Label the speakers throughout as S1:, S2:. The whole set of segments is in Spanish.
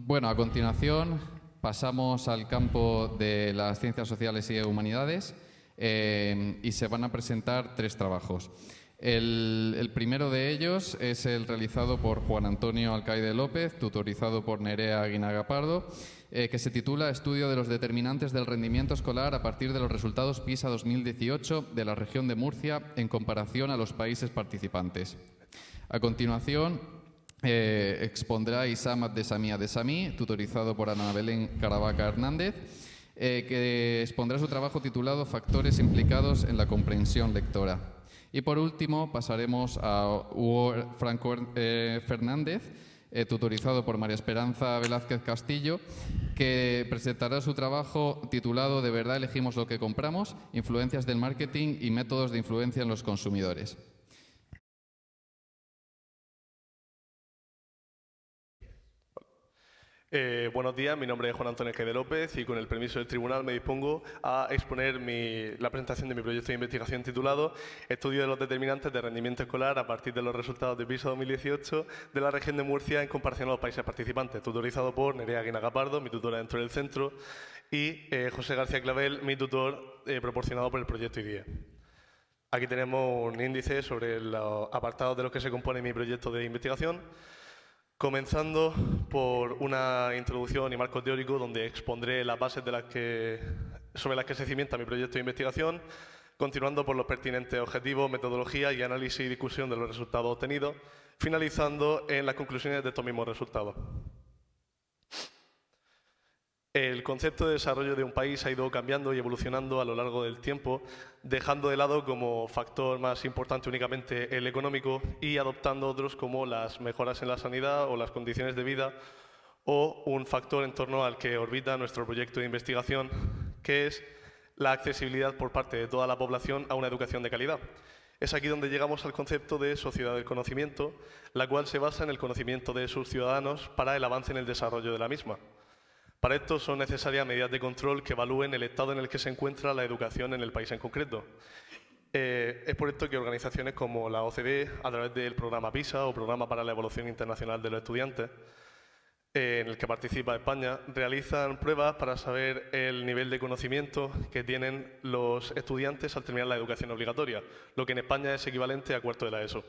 S1: Bueno, a continuación pasamos al campo de las ciencias sociales y humanidades y se van a presentar 3 trabajos. El primero de ellos es el realizado por Juan Antonio Alcaide López, tutorizado por Nerea Aguinaga Pardo, que se titula Estudio de los determinantes del rendimiento escolar a partir de los resultados PISA 2018 de la región de Murcia en comparación a los países participantes. A continuación, expondrá Issam Abdessamí Abdessamí, tutorizado por Ana Belén Caravaca Hernández, que expondrá su trabajo titulado Factores implicados en la comprensión lectora. Y por último pasaremos a Hugo Franco Fernández, tutorizado por María Esperanza Velázquez Castillo, que presentará su trabajo titulado De verdad elegimos lo que compramos, influencias del marketing y métodos de influencia en los consumidores.
S2: Buenos días, mi nombre es Juan Antonio Alcaide López y con el permiso del tribunal me dispongo a exponer la presentación de mi proyecto de investigación titulado Estudio de los determinantes de rendimiento escolar a partir de los resultados de PISA 2018 de la región de Murcia en comparación a los países participantes, tutorizado por Nerea Aguinaga Pardo, mi tutora dentro del centro, y José García Clavel, mi tutor proporcionado por el proyecto IDIE. Aquí tenemos un índice sobre los apartados de los que se compone mi proyecto de investigación. Comenzando por una introducción y marco teórico donde expondré las bases sobre las que se cimienta mi proyecto de investigación, continuando por los pertinentes objetivos, metodología y análisis y discusión de los resultados obtenidos, finalizando en las conclusiones de estos mismos resultados. El concepto de desarrollo de un país ha ido cambiando y evolucionando a lo largo del tiempo, dejando de lado como factor más importante únicamente el económico y adoptando otros como las mejoras en la sanidad o las condiciones de vida o un factor en torno al que orbita nuestro proyecto de investigación, que es la accesibilidad por parte de toda la población a una educación de calidad. Es aquí donde llegamos al concepto de sociedad del conocimiento, la cual se basa en el conocimiento de sus ciudadanos para el avance en el desarrollo de la misma. Para esto son necesarias medidas de control que evalúen el estado en el que se encuentra la educación en el país en concreto. Es por esto que organizaciones como la OCDE, a través del programa PISA o Programa para la Evaluación Internacional de los Estudiantes, en el que participa España, realizan pruebas para saber el nivel de conocimiento que tienen los estudiantes al terminar la educación obligatoria, lo que en España es equivalente a cuarto de la ESO.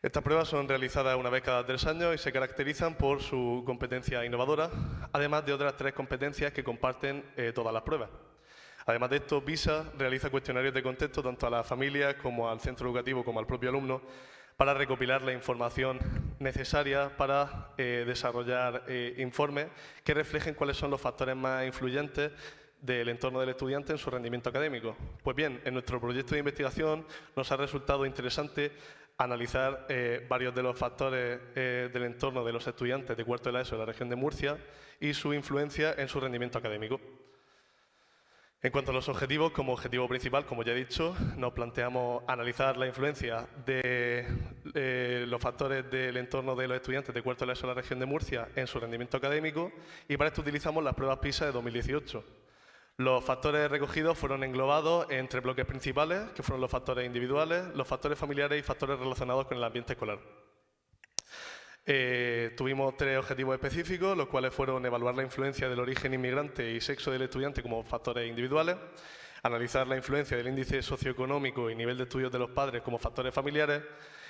S2: Estas pruebas son realizadas una vez cada 3 años y se caracterizan por su competencia innovadora, además de otras 3 competencias que comparten todas las pruebas. Además de esto, PISA realiza cuestionarios de contexto tanto a las familias como al centro educativo como al propio alumno para recopilar la información necesaria para desarrollar informes que reflejen cuáles son los factores más influyentes del entorno del estudiante en su rendimiento académico. Pues bien, en nuestro proyecto de investigación nos ha resultado interesante analizar varios de los factores del entorno de los estudiantes de cuarto de la ESO de la región de Murcia y su influencia en su rendimiento académico. En cuanto a los objetivos, como objetivo principal, como ya he dicho, nos planteamos analizar la influencia de los factores del entorno de los estudiantes de cuarto de la ESO de la región de Murcia en su rendimiento académico y para esto utilizamos las pruebas PISA de 2018. Los factores recogidos fueron englobados en 3 bloques principales, que fueron los factores individuales, los factores familiares y factores relacionados con el ambiente escolar. Tuvimos 3 objetivos específicos, los cuales fueron evaluar la influencia del origen inmigrante y sexo del estudiante como factores individuales, analizar la influencia del índice socioeconómico y nivel de estudios de los padres como factores familiares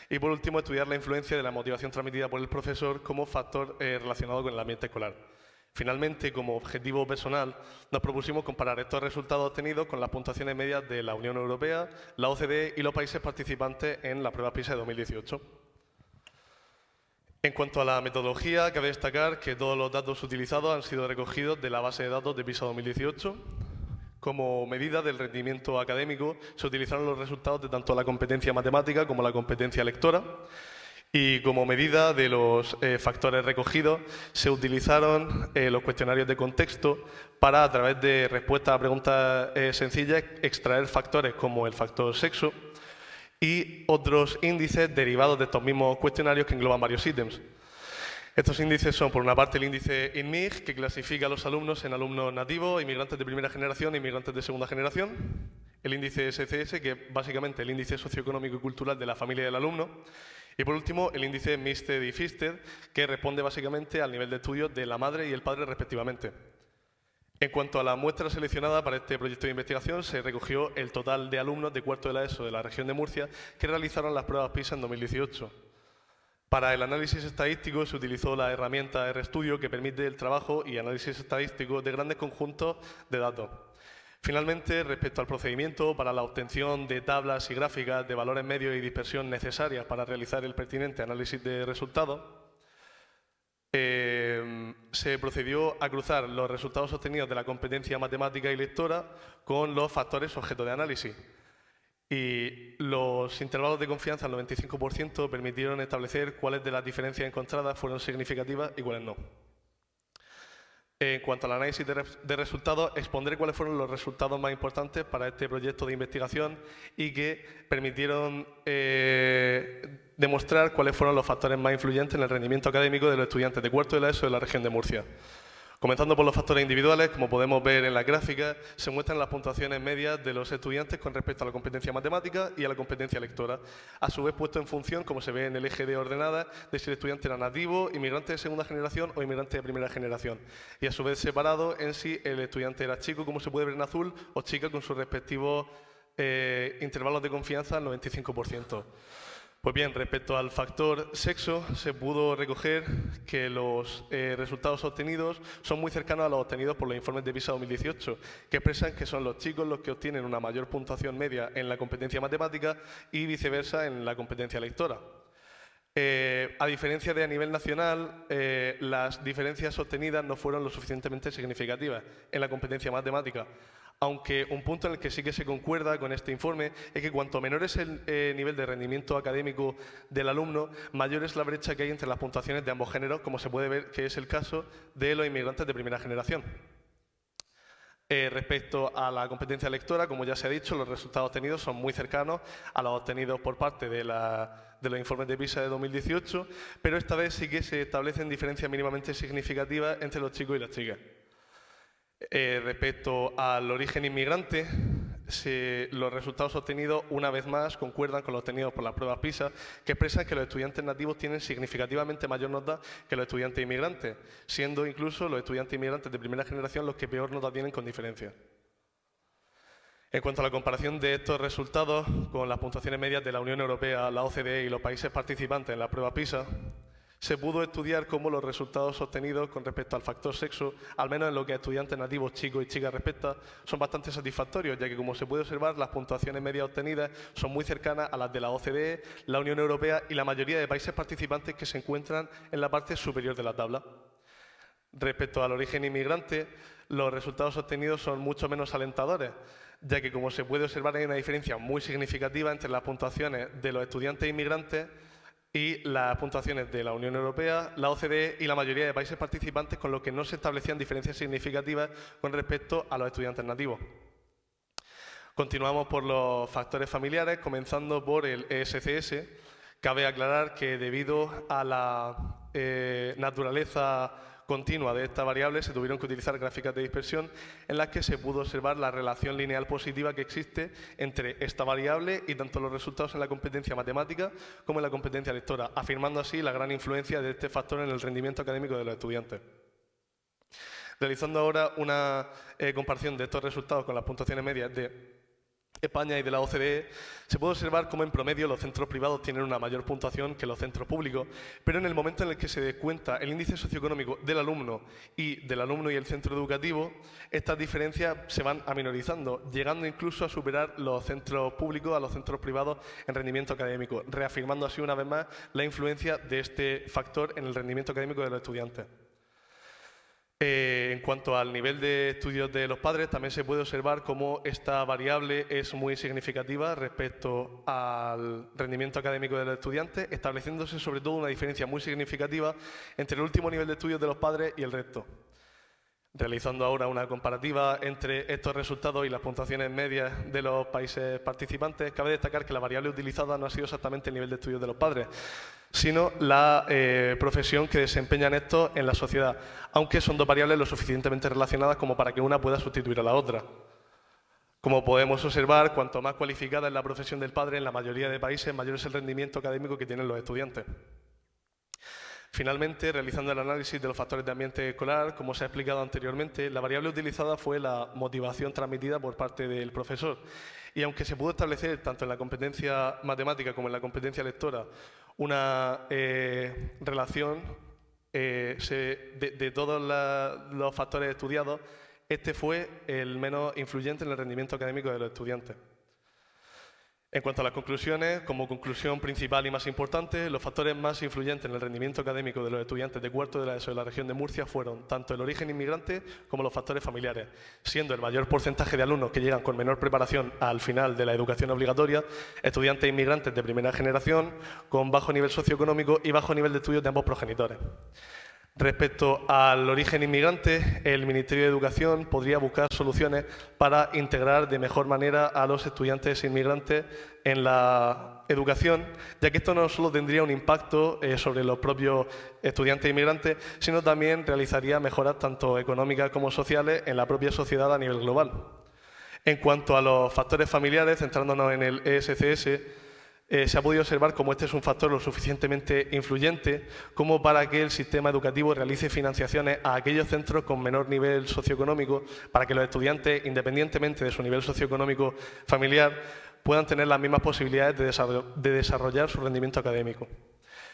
S2: y, por último, estudiar la influencia de la motivación transmitida por el profesor como factor relacionado con el ambiente escolar. Finalmente, como objetivo personal, nos propusimos comparar estos resultados obtenidos con las puntuaciones medias de la Unión Europea, la OCDE y los países participantes en la prueba PISA de 2018. En cuanto a la metodología, cabe destacar que todos los datos utilizados han sido recogidos de la base de datos de PISA 2018. Como medida del rendimiento académico, se utilizaron los resultados de tanto la competencia matemática como la competencia lectora. Y como medida de los factores recogidos, se utilizaron los cuestionarios de contexto para, a través de respuestas a preguntas sencillas, extraer factores como el factor sexo y otros índices derivados de estos mismos cuestionarios que engloban varios ítems. Estos índices son, por una parte, el índice INMIG, que clasifica a los alumnos en alumnos nativos, inmigrantes de primera generación e inmigrantes de segunda generación. El índice SCS, que es básicamente el índice socioeconómico y cultural de la familia del alumno. Y por último, el índice Mixed y Fisted, que responde básicamente al nivel de estudio de la madre y el padre respectivamente. En cuanto a la muestra seleccionada para este proyecto de investigación, se recogió el total de alumnos de cuarto de la ESO de la región de Murcia que realizaron las pruebas PISA en 2018. Para el análisis estadístico se utilizó la herramienta RStudio, que permite el trabajo y análisis estadístico de grandes conjuntos de datos. Finalmente, respecto al procedimiento para la obtención de tablas y gráficas de valores medios y dispersión necesarias para realizar el pertinente análisis de resultados, se procedió a cruzar los resultados obtenidos de la competencia matemática y lectora con los factores objeto de análisis. Y los intervalos de confianza al 95% permitieron establecer cuáles de las diferencias encontradas fueron significativas y cuáles no. En cuanto al análisis de resultados, expondré cuáles fueron los resultados más importantes para este proyecto de investigación y que permitieron demostrar cuáles fueron los factores más influyentes en el rendimiento académico de los estudiantes de cuarto de la ESO de la región de Murcia. Comenzando por los factores individuales, como podemos ver en la gráfica, se muestran las puntuaciones medias de los estudiantes con respecto a la competencia matemática y a la competencia lectora, a su vez puesto en función, como se ve en el eje de ordenada, de si el estudiante era nativo, inmigrante de segunda generación o inmigrante de primera generación, y a su vez separado en si el estudiante era chico, como se puede ver en azul, o chica con sus respectivos intervalos de confianza al 95%. Pues bien, respecto al factor sexo, se pudo recoger que los resultados obtenidos son muy cercanos a los obtenidos por los informes de PISA 2018, que expresan que son los chicos los que obtienen una mayor puntuación media en la competencia matemática y viceversa en la competencia lectora. A diferencia de a nivel nacional, las diferencias obtenidas no fueron lo suficientemente significativas en la competencia matemática, aunque un punto en el que sí que se concuerda con este informe es que cuanto menor es el nivel de rendimiento académico del alumno, mayor es la brecha que hay entre las puntuaciones de ambos géneros, como se puede ver que es el caso de los inmigrantes de primera generación. Respecto a la competencia lectora, como ya se ha dicho, los resultados obtenidos son muy cercanos a los obtenidos por parte de los informes de PISA de 2018, pero esta vez sí que se establecen diferencias mínimamente significativas entre los chicos y las chicas. Respecto al origen inmigrante, los resultados obtenidos una vez más concuerdan con los obtenidos por las pruebas PISA, que expresan que los estudiantes nativos tienen significativamente mayor nota que los estudiantes inmigrantes, siendo incluso los estudiantes inmigrantes de primera generación los que peor nota tienen con diferencia. En cuanto a la comparación de estos resultados con las puntuaciones medias de la Unión Europea, la OCDE y los países participantes en la prueba PISA, se pudo estudiar cómo los resultados obtenidos con respecto al factor sexo, al menos en lo que a estudiantes nativos chicos y chicas respecta, son bastante satisfactorios, ya que, como se puede observar, las puntuaciones medias obtenidas son muy cercanas a las de la OCDE, la Unión Europea y la mayoría de países participantes que se encuentran en la parte superior de la tabla. Respecto al origen inmigrante, los resultados obtenidos son mucho menos alentadores, ya que, como se puede observar, hay una diferencia muy significativa entre las puntuaciones de los estudiantes inmigrantes y las puntuaciones de la Unión Europea, la OCDE y la mayoría de países participantes, con lo que no se establecían diferencias significativas con respecto a los estudiantes nativos. Continuamos por los factores familiares, comenzando por el ESCS. Cabe aclarar que debido a la naturaleza continua de esta variable se tuvieron que utilizar gráficas de dispersión en las que se pudo observar la relación lineal positiva que existe entre esta variable y tanto los resultados en la competencia matemática como en la competencia lectora, afirmando así la gran influencia de este factor en el rendimiento académico de los estudiantes. Realizando ahora una comparación de estos resultados con las puntuaciones medias de España y de la OCDE, se puede observar cómo en promedio los centros privados tienen una mayor puntuación que los centros públicos, pero en el momento en el que se descuenta el índice socioeconómico del alumno y el centro educativo, estas diferencias se van aminorizando, llegando incluso a superar los centros públicos a los centros privados en rendimiento académico, reafirmando así una vez más la influencia de este factor en el rendimiento académico de los estudiantes. En cuanto al nivel de estudios de los padres, también se puede observar cómo esta variable es muy significativa respecto al rendimiento académico de los estudiantes, estableciéndose sobre todo una diferencia muy significativa entre el último nivel de estudios de los padres y el resto. Realizando ahora una comparativa entre estos resultados y las puntuaciones medias de los países participantes, cabe destacar que la variable utilizada no ha sido exactamente el nivel de estudios de los padres, sino la profesión que desempeñan estos en la sociedad, aunque son dos variables lo suficientemente relacionadas como para que una pueda sustituir a la otra. Como podemos observar, cuanto más cualificada es la profesión del padre, en la mayoría de países, mayor es el rendimiento académico que tienen los estudiantes. Finalmente, realizando el análisis de los factores de ambiente escolar, como se ha explicado anteriormente, la variable utilizada fue la motivación transmitida por parte del profesor. Y aunque se pudo establecer, tanto en la competencia matemática como en la competencia lectora, una relación de todos los factores estudiados, este fue el menos influyente en el rendimiento académico de los estudiantes. En cuanto a las conclusiones, como conclusión principal y más importante, los factores más influyentes en el rendimiento académico de los estudiantes de cuarto de la ESO de la región de Murcia fueron tanto el origen inmigrante como los factores familiares, siendo el mayor porcentaje de alumnos que llegan con menor preparación al final de la educación obligatoria, estudiantes inmigrantes de primera generación, con bajo nivel socioeconómico y bajo nivel de estudios de ambos progenitores. Respecto al origen inmigrante, el Ministerio de Educación podría buscar soluciones para integrar de mejor manera a los estudiantes inmigrantes en la educación, ya que esto no solo tendría un impacto sobre los propios estudiantes inmigrantes, sino también realizaría mejoras tanto económicas como sociales en la propia sociedad a nivel global. En cuanto a los factores familiares, centrándonos en el ESCS, se ha podido observar cómo este es un factor lo suficientemente influyente como para que el sistema educativo realice financiaciones a aquellos centros con menor nivel socioeconómico para que los estudiantes, independientemente de su nivel socioeconómico familiar, puedan tener las mismas posibilidades de desarrollar su rendimiento académico.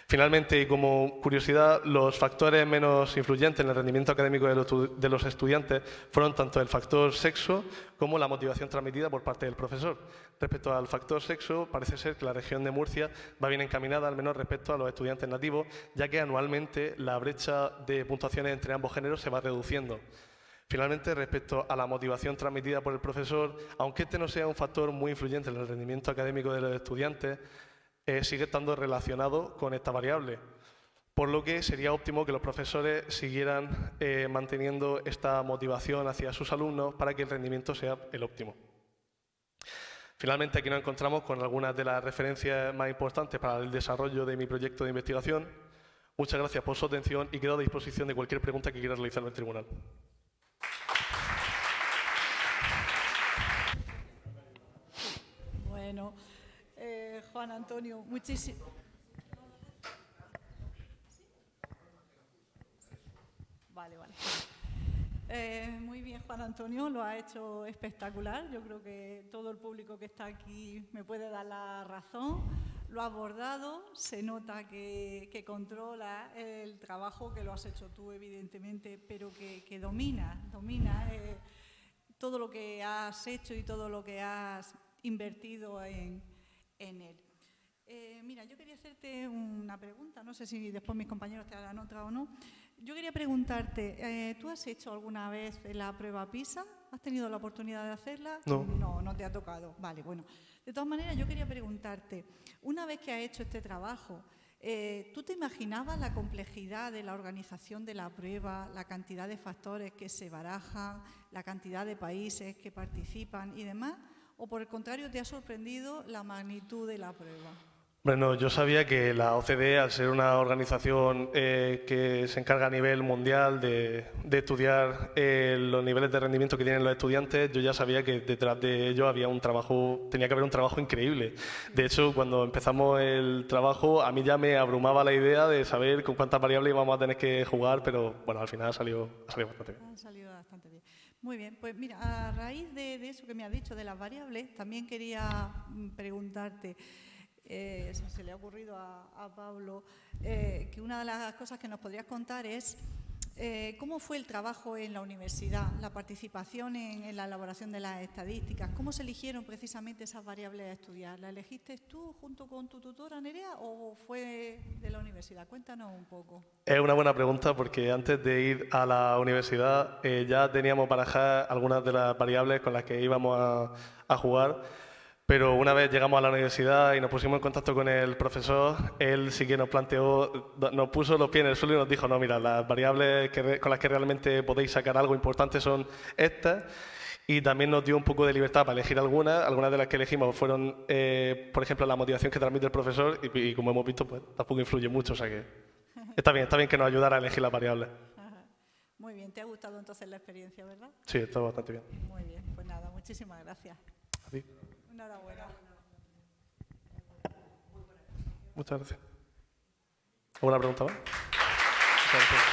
S2: Finalmente, y como curiosidad, los factores menos influyentes en el rendimiento académico de los estudiantes fueron tanto el factor sexo como la motivación transmitida por parte del profesor. Respecto al factor sexo, parece ser que la región de Murcia va bien encaminada, al menos respecto a los estudiantes nativos, ya que anualmente la brecha de puntuaciones entre ambos géneros se va reduciendo. Finalmente, respecto a la motivación transmitida por el profesor, aunque este no sea un factor muy influyente en el rendimiento académico de los estudiantes, sigue estando relacionado con esta variable, por lo que sería óptimo que los profesores siguieran manteniendo esta motivación hacia sus alumnos para que el rendimiento sea el óptimo. Finalmente, aquí nos encontramos con algunas de las referencias más importantes para el desarrollo de mi proyecto de investigación. Muchas gracias por su atención y quedo a disposición de cualquier pregunta que quiera realizarme al tribunal.
S3: Bueno, Juan Antonio, muchísimo. Vale. Muy bien, Juan Antonio, lo ha hecho espectacular. Yo creo que todo el público que está aquí me puede dar la razón. Lo ha abordado, se nota que controla el trabajo, que lo has hecho tú, evidentemente, pero que domina todo lo que has hecho y todo lo que has invertido en él. Mira, yo quería hacerte una pregunta, no sé si después mis compañeros te harán otra o no. Yo quería preguntarte, ¿tú has hecho alguna vez la prueba PISA? ¿Has tenido la oportunidad de hacerla?
S2: No.
S3: No te ha tocado. Vale, bueno. De todas maneras, yo quería preguntarte, una vez que has hecho este trabajo, ¿tú te imaginabas la complejidad de la organización de la prueba, la cantidad de factores que se barajan, la cantidad de países que participan y demás? ¿O por el contrario te ha sorprendido la magnitud de la prueba?
S2: Bueno, yo sabía que la OCDE, al ser una organización que se encarga a nivel mundial de estudiar los niveles de rendimiento que tienen los estudiantes, yo ya sabía que detrás de ello tenía que haber un trabajo increíble. De hecho, cuando empezamos el trabajo, a mí ya me abrumaba la idea de saber con cuántas variables íbamos a tener que jugar, pero bueno, al final ha salido bastante bien.
S3: Ha salido bastante bien. Muy bien, pues mira, a raíz de eso que me has dicho de las variables, también quería preguntarte, se le ha ocurrido a Pablo, que una de las cosas que nos podrías contar es cómo fue el trabajo en la universidad, la participación en la elaboración de las estadísticas, cómo se eligieron precisamente esas variables a estudiar. ¿La elegiste tú junto con tu tutora, Nerea, o fue de la universidad? Cuéntanos un poco.
S2: Es una buena pregunta porque antes de ir a la universidad ya teníamos barajadas algunas de las variables con las que íbamos a jugar. Pero una vez llegamos a la universidad y nos pusimos en contacto con el profesor, él sí que nos puso los pies en el suelo y nos dijo, no, mira, las variables con las que realmente podéis sacar algo importante son estas. Y también nos dio un poco de libertad para elegir algunas. Algunas de las que elegimos fueron, por ejemplo, la motivación que transmite el profesor y como hemos visto, pues tampoco influye mucho. O sea que está bien que nos ayudara a elegir las variables.
S3: Muy bien, ¿te ha gustado entonces la experiencia, verdad?
S2: Sí, está bastante bien.
S3: Muy bien, pues nada, muchísimas gracias.
S2: A ti.
S3: Enhorabuena.
S2: Muchas gracias. ¿Alguna pregunta más? Muchas gracias.